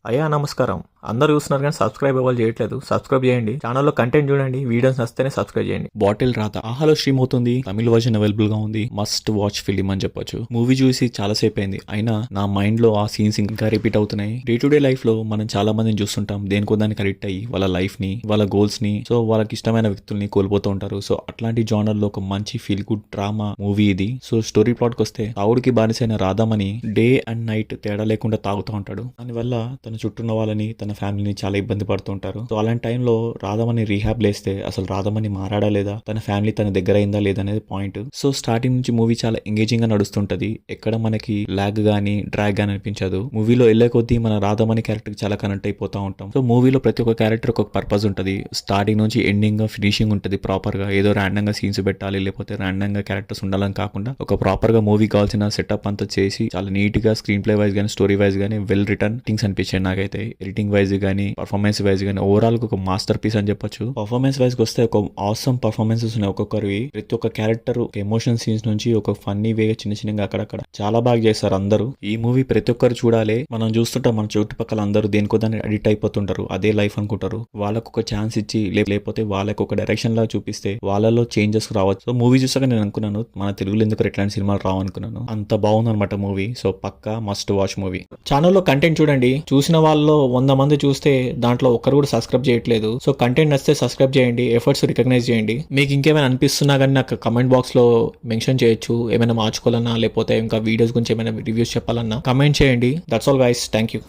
అయ్యా నమస్కారం. అందరూ చూస్తున్నారు కానీ సబ్స్క్రైబ్ ఎవరు చేయట్లేదు. సబ్స్క్రైబ్ చేయండి. ఛానల్లో కంటెంట్ చూడండి. వీడియోస్ నచ్చితేనే సబ్స్క్రైబ్ చేయండి. బాటిల్ రాత ఆహాలో స్ట్రీమ్ అవుతుంది. తమిళ వర్జన్ అవైలబుల్ గా ఉంది. మస్ట్ వాచ్ ఫిలిం అని చెప్పొచ్చు. మూవీ చూసి చాలా సేపు అయింది, అయినా నా మైండ్ లో ఆ సీన్స్ ఇంకా రిపీట్ అవుతున్నాయి. డే టు డే లైఫ్ లో మనం చాలా మందిని చూస్తుంటాం, దేనికో దానికి అడిక్ట్ అయ్యి వాళ్ళ లైఫ్ ని, వాళ్ళ గోల్స్ ని, సో వాళ్ళకి ఇష్టమైన వ్యక్తుల్ని కోల్పోతూ ఉంటారు. సో అట్లాంటి జానర్ లో ఒక మంచి ఫీల్ గుడ్ డ్రామా మూవీ ఇది. సో స్టోరీ ప్లాట్ కి వస్తే, తాగుడికి బానిసైన రాధమని డే అండ్ నైట్ తేడా లేకుండా తాగుతూ ఉంటాడు. దానివల్ల తన చుట్టూ ఉన్న వాళ్ళని, తన ఫ్యామిలీని చాలా ఇబ్బంది పడుతుంటారు. సో అలాంటి టైంలో రాధమని రీహాబ్ లేస్తే అసలు రాధమని మారాడా లేదా, తన ఫ్యామిలీ తన దగ్గర అయిందా లేదా అనేది పాయింట్. సో స్టార్టింగ్ నుంచి మూవీ చాలా ఎంగేజింగ్ గా నడుస్తుంటది. ఎక్కడ మనకి లాగ్ గానీ డ్రాగ్ గానీ అనిపించదు. మూవీలో వెళ్ళే కొద్దీ మన రాధమని క్యారెక్టర్ చాలా కనెక్ట్ అయిపోతా ఉంటాం. సో మూవీలో ప్రతి ఒక్క క్యారెక్టర్ ఒక పర్పస్ ఉంటది. స్టార్టింగ్ నుంచి ఎండింగ్ గా ఫినిషింగ్ ఉంటది ప్రాపర్ గా. ఏదో ర్యాండమ్ గా సీన్స్ పెట్టాలి, లేకపోతే ర్యాండమ్ గా క్యారెక్టర్స్ ఉండాలని కాకుండా ఒక ప్రాపర్ గా మూవీ కావాల్సిన సెటప్ అంతా చేసి చాలా నీట్ గా స్క్రీన్ ప్లే వైజ్ గానీ, స్టోరీ వైజ్ గానీ వెల్ రిటర్న్ థింగ్స్ అనిపించాయి నాకైతే. ఎడిటింగ్ వైజ్ గానీ, పర్ఫార్మెన్స్ వైజ్ గానీ ఓవరాల్ ఒక మాస్టర్ పీస్ అని చెప్పొచ్చు. పర్ఫార్మెన్స్ వైజ్ వస్తే ఒక ఆసమ్ పర్ఫార్మెన్సెస్ ఉన్నాయి ఒక్కొక్కరివి. ప్రతి ఒక్క క్యారెక్టర్ ఎమోషన్ సీన్స్ నుంచి ఒక ఫన్నీ వే చిన్న చిన్నగా అక్కడక్కడ చాలా బాగా చేస్తారు అందరూ. ఈ మూవీ ప్రతి ఒక్కరు చూడాలి. మనం చూస్తుంటాం మన చుట్టుపక్కల అందరూ దేనికో దాన్ని అడిక్ట్ అయిపోతుంటారు, అదే లైఫ్ అనుకుంటారు. వాళ్ళకు ఒక ఛాన్స్ ఇచ్చి లేకపోతే వాళ్ళకి ఒక డైరెక్షన్ లా చూపిస్తే వాళ్ళలో చేంజెస్ రావచ్చు. సో మూవీ చూసాక నేను అనుకున్నాను, మన తెలుగులో ఎందుకు ఇట్లాంటి సినిమాలు రావనుకున్నాను. అంత బాగుంది అనమాట మూవీ. సో పక్కా మస్ట్ వాచ్ మూవీ. ఛానల్లో కంటెంట్ చూడండి. చూసిన వాళ్ళలో 100 మంది చూస్తే దాంట్లో ఒక్కరు కూడా సబ్స్క్రైబ్ చేయట్లేదు. సో కంటెంట్ నచ్చితే సబ్స్క్రైబ్ చేయండి, ఎఫర్ట్స్ రికగ్నైజ్ చేయండి. మీకు ఇంకేమైనా అనిపిస్తున్నా కానీ నాకు కమెంట్ బాక్స్ లో మెన్షన్ చేయొచ్చు. ఏమైనా మార్చుకోవాలన్నా, లేకపోతే ఇంకా వీడియోస్ గురించి ఏమైనా రివ్యూస్ చెప్పాలన్నా కమెంట్ చేయండి. That's all guys, thank you.